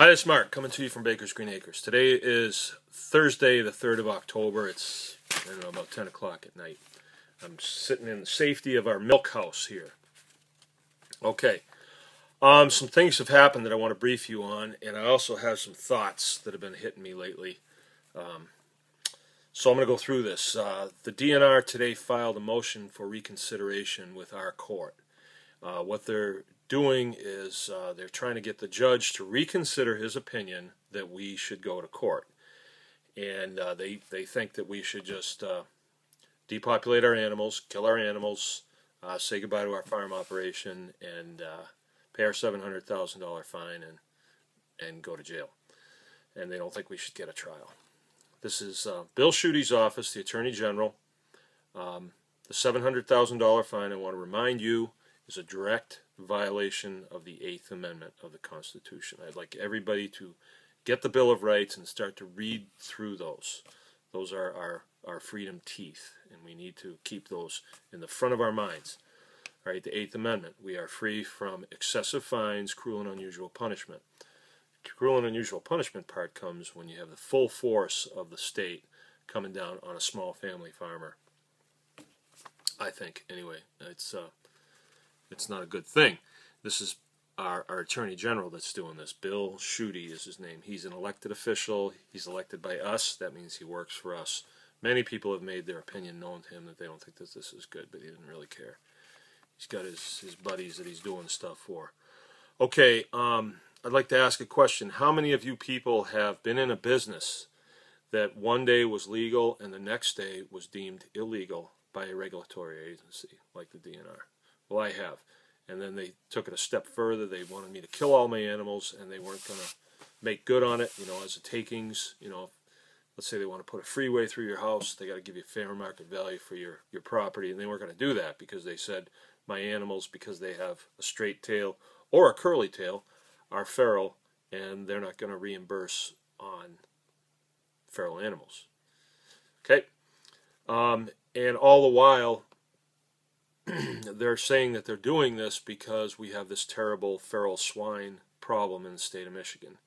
Hi, this is Mark, coming to you from Baker's Green Acres. Today is Thursday, the 3rd of October. It's, about 10 o'clock at night. I'm sitting in the safety of our milk house here. Okay, some things have happened that I want to brief you on, and I also have some thoughts that have been hitting me lately. So I'm going to go through this. The DNR today filed a motion for reconsideration with our court. What they're doing is they're trying to get the judge to reconsider his opinion that we should go to court. And they think that we should just depopulate our animals, kill our animals, say goodbye to our farm operation, and pay our $700,000 fine and go to jail. And they don't think we should get a trial. This is Bill Schuette's office, the Attorney General. The $700,000 fine, I want to remind you, is a direct violation of the 8th Amendment of the Constitution. I'd like everybody to get the Bill of Rights and start to read through those. Those are our freedom teeth, and we need to keep those in the front of our minds. All right, the 8th Amendment, we are free from excessive fines, cruel and unusual punishment. Cruel and unusual punishment part comes when you have the full force of the state coming down on a small family farmer. I think, anyway, it's not a good thing. This is our Attorney General that's doing this. Bill Schuette is his name. He's an elected official. He's elected by us. That means he works for us. Many people have made their opinion known to him that they don't think that this is good, but he didn't really care. He's got his buddies that he's doing stuff for. Okay, I'd like to ask a question. How many of you people have been in a business that one day was legal and the next day was deemed illegal by a regulatory agency like the DNR? Well, I have. And then they took it a step further. They wanted me to kill all my animals, and they weren't going to make good on it, as a takings. Let's say they want to put a freeway through your house. They got to give you fair market value for your property, and they weren't going to do that because they said my animals, because they have a straight tail or a curly tail, are feral, and they're not going to reimburse on feral animals. Okay? And all the while, they're saying that they're doing this because we have this terrible feral swine problem in the state of Michigan.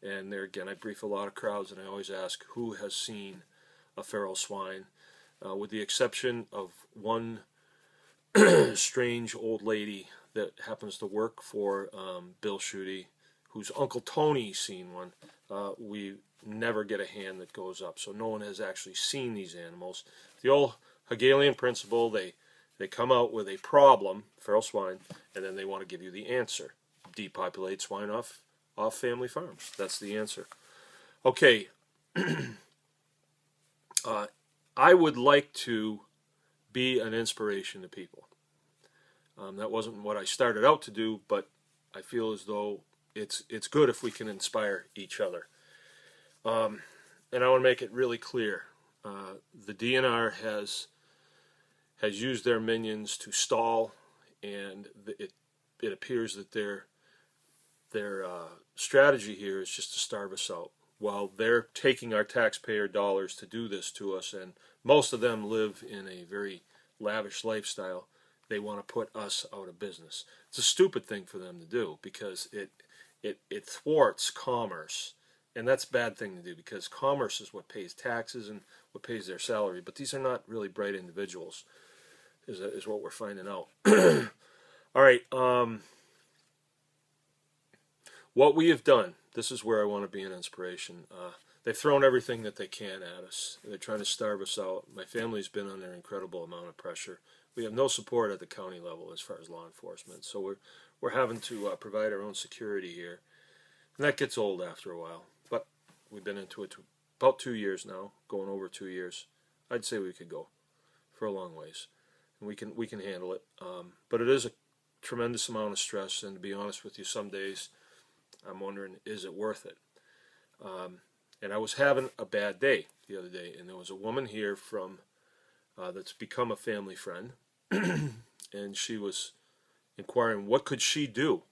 And there again, I brief a lot of crowds, and I always ask who has seen a feral swine, with the exception of one strange old lady that happens to work for Bill Schuette, whose Uncle Tony's seen one. We never get a hand that goes up, so no one has actually seen these animals. The old Hegelian principle, they come out with a problem, feral swine, and then they want to give you the answer. Depopulate swine off family farms. That's the answer. Okay. I would like to be an inspiration to people. That wasn't what I started out to do, but I feel as though it's good if we can inspire each other. And I want to make it really clear. The DNR has used their minions to stall, and it appears that their strategy here is just to starve us out. While they're taking our taxpayer dollars to do this to us, and most of them live in a very lavish lifestyle, they want to put us out of business. It's a stupid thing for them to do because it thwarts commerce, and that's a bad thing to do because commerce is what pays taxes and what pays their salary. But these are not really bright individuals, is what we're finding out. All right. What we have done, this is where I want to be an inspiration. They've thrown everything that they can at us. They're trying to starve us out. My family's been under an incredible amount of pressure. We have no support at the county level as far as law enforcement, so we're having to provide our own security here, and that gets old after a while. But we've been into it about 2 years now, going over 2 years. I'd say we could go for a long ways, and we can handle it. But it is a tremendous amount of stress, and to be honest with you, some days I'm wondering, is it worth it? And I was having a bad day the other day, and there was a woman here from that's become a family friend, and she was inquiring what could she do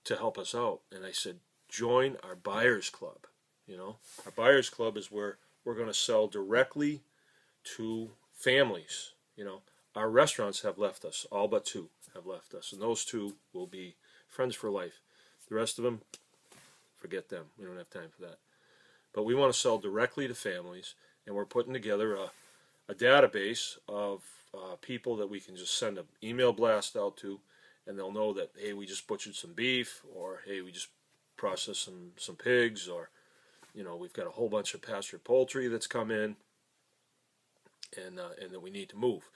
to help us out. And I said, join our buyers club. Our buyers club is where we're going to sell directly to families. Our restaurants have left us, all but 2 have left us, and those 2 will be friends for life. The rest of them forget them. We don't have time for that. But we want to sell directly to families, and we're putting together a database of people that we can just send an email blast out to, and they'll know that, hey, we just butchered some beef, or hey, we just processed some pigs, or we've got a whole bunch of pastured poultry that's come in, and that we need to move.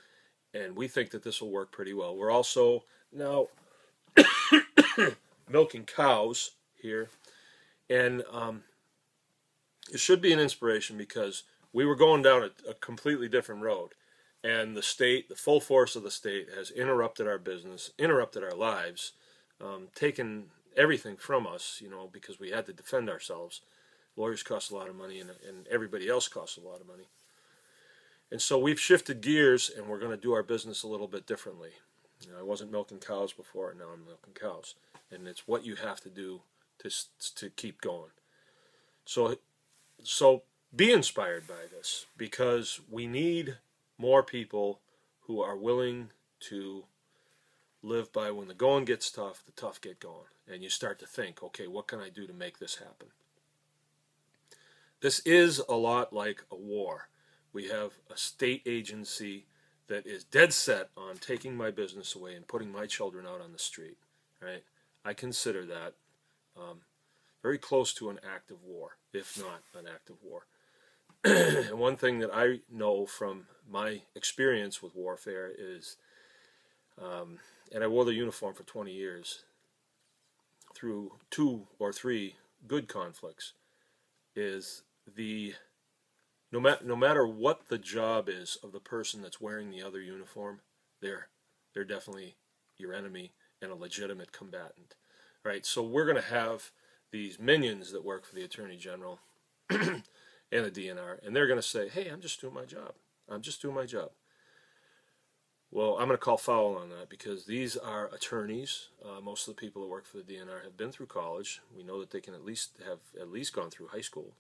And we think that this will work pretty well. We're also now milking cows here, and it should be an inspiration, because we were going down a completely different road, and the state, the full force of the state, has interrupted our business, interrupted our lives, taken everything from us, because we had to defend ourselves. Lawyers cost a lot of money, and everybody else costs a lot of money. And so we've shifted gears, and we're going to do our business a little bit differently. I wasn't milking cows before, and now I'm milking cows. And it's what you have to do to keep going. So be inspired by this, because we need more people who are willing to live by, when the going gets tough, the tough get going. And you start to think, okay, what can I do to make this happen? This is a lot like a war. We have a state agency that is dead set on taking my business away and putting my children out on the street. Right? I consider that very close to an act of war, if not an act of war. And one thing that I know from my experience with warfare is, and I wore the uniform for 20 years, through 2 or 3 good conflicts, is no matter what the job is of the person that's wearing the other uniform, they're definitely your enemy and a legitimate combatant. Right? So we're going to have these minions that work for the Attorney General and the DNR, and they're going to say, hey, I'm just doing my job. I'm just doing my job. Well, I'm going to call foul on that, because these are attorneys. Most of the people that work for the DNR have been through college. We know that they can at least gone through high school.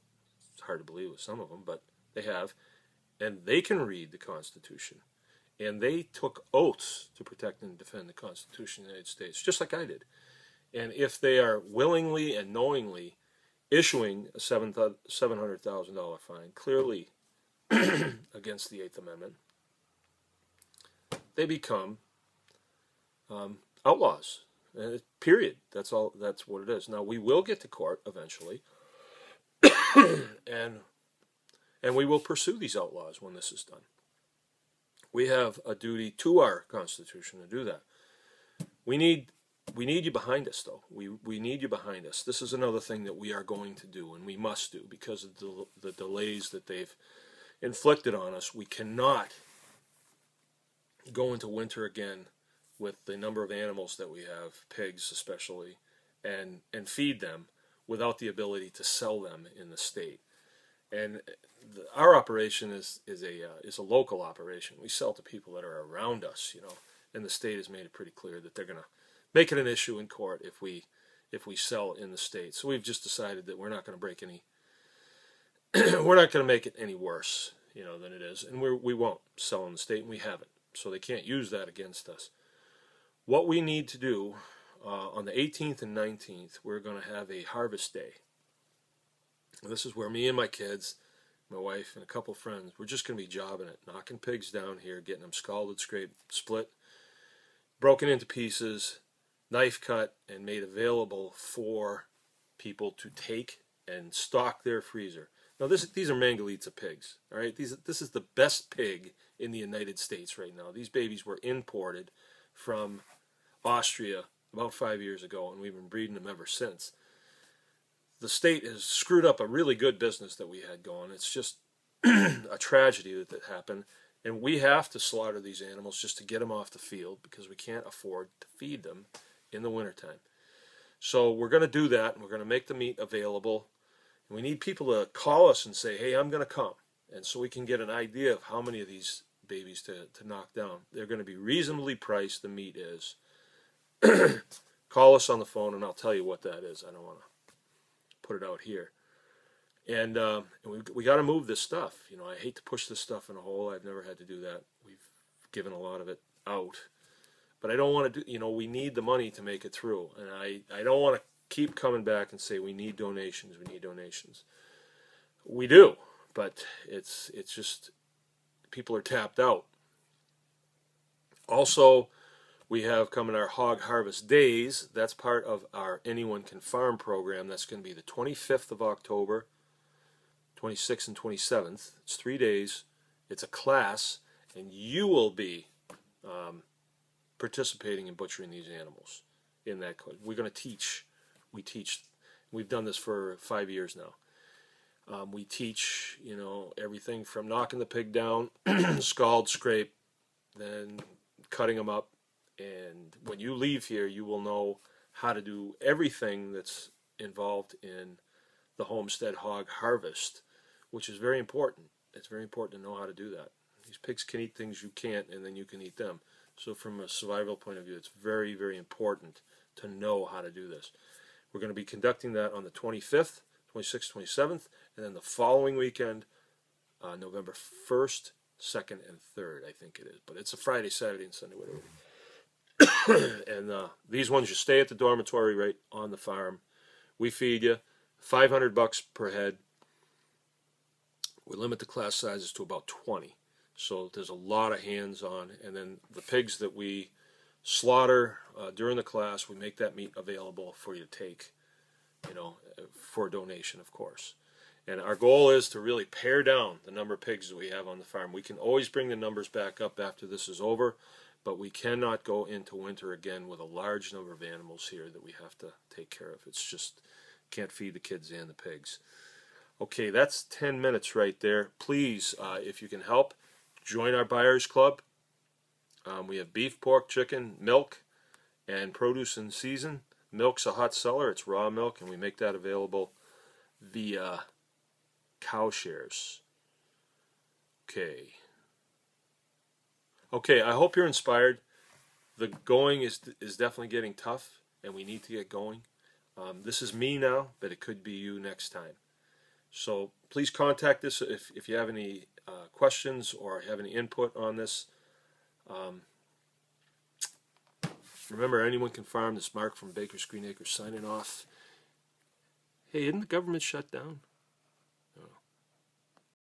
It's hard to believe with some of them, but they have. And they can read the Constitution. And they took oaths to protect and defend the Constitution of the United States, just like I did. And if they are willingly and knowingly issuing a $700,000 fine, clearly against the 8th Amendment, they become outlaws. Period. That's all. That's what it is. Now, we will get to court eventually, and we will pursue these outlaws when this is done. We have a duty to our Constitution to do that. We need you behind us, though. We need you behind us. This is another thing that we are going to do, and we must do, because of the delays that they've inflicted on us. We cannot go into winter again with the number of animals that we have, pigs especially, and feed them without the ability to sell them in the state. And our operation is a local operation. We sell to people that are around us, and the state has made it pretty clear that they're going to make it an issue in court if we sell in the state. So we've just decided that we're not going to break any we're not going to make it any worse, than it is, and we won't sell in the state, and we haven't. So they can't use that against us. What we need to do, on the 18th and 19th, we're going to have a harvest day. This is where me and my kids, my wife, and a couple friends, we're just going to be jobbing it, knocking pigs down here, getting them scalded, scraped, split, broken into pieces, knife cut, and made available for people to take and stock their freezer. Now, these are Mangalitsa pigs, all right? This is the best pig in the United States right now. These babies were imported from Austria about 5 years ago, and we've been breeding them ever since. The state has screwed up a really good business that we had going. It's just a tragedy that happened, and we have to slaughter these animals just to get them off the field, because we can't afford to feed them in the wintertime. So we're going to do that, and we're going to make the meat available. And we need people to call us and say, hey, I'm going to come. And so we can get an idea of how many of these babies to knock down. They're going to be reasonably priced, the meat is. Call us on the phone, and I'll tell you what that is. I don't want to put it out here. And we got to move this stuff. I hate to push this stuff in a hole. I've never had to do that. We've given a lot of it out. But I don't want to do, we need the money to make it through. And I don't want to keep coming back and say we need donations, we need donations. We do, but it's just people are tapped out. Also, we have coming our Hog Harvest Days. That's part of our Anyone Can Farm program. That's going to be the 25th of October, 26th and 27th. It's 3 days. It's a class, and you will be participating in butchering these animals. In that, we're going to teach. We teach. We've done this for 5 years now. We teach, everything from knocking the pig down, scald, scrape, then cutting them up. And when you leave here, you will know how to do everything that's involved in the homestead hog harvest, which is very important. It's very important to know how to do that. These pigs can eat things you can't, and then you can eat them. So from a survival point of view, it's very, very important to know how to do this. We're going to be conducting that on the 25th, 26th, 27th, and then the following weekend, November 1st, 2nd, and 3rd, I think it is. But it's a Friday, Saturday, and Sunday, whatever. And these ones, you stay at the dormitory right on the farm. We feed you. $500 per head. We limit the class sizes to about 20. So there's a lot of hands-on. And then the pigs that we slaughter during the class, we make that meat available for you to take, for donation, of course. And our goal is to really pare down the number of pigs that we have on the farm. We can always bring the numbers back up after this is over, but we cannot go into winter again with a large number of animals here that we have to take care of. It's just, can't feed the kids and the pigs. Okay, that's 10 minutes right there. Please, if you can help, join our Buyers Club. We have beef, pork, chicken, milk, and produce in season. Milk's a hot seller. It's raw milk, and we make that available via cow shares. Okay, I hope you're inspired. The going is definitely getting tough, and we need to get going. This is me now, but it could be you next time. So please contact us if you have any questions or have any input on this. Remember, Anyone Can Farm. This is Mark from Baker's Green Acres signing off. Hey, isn't the government shut down?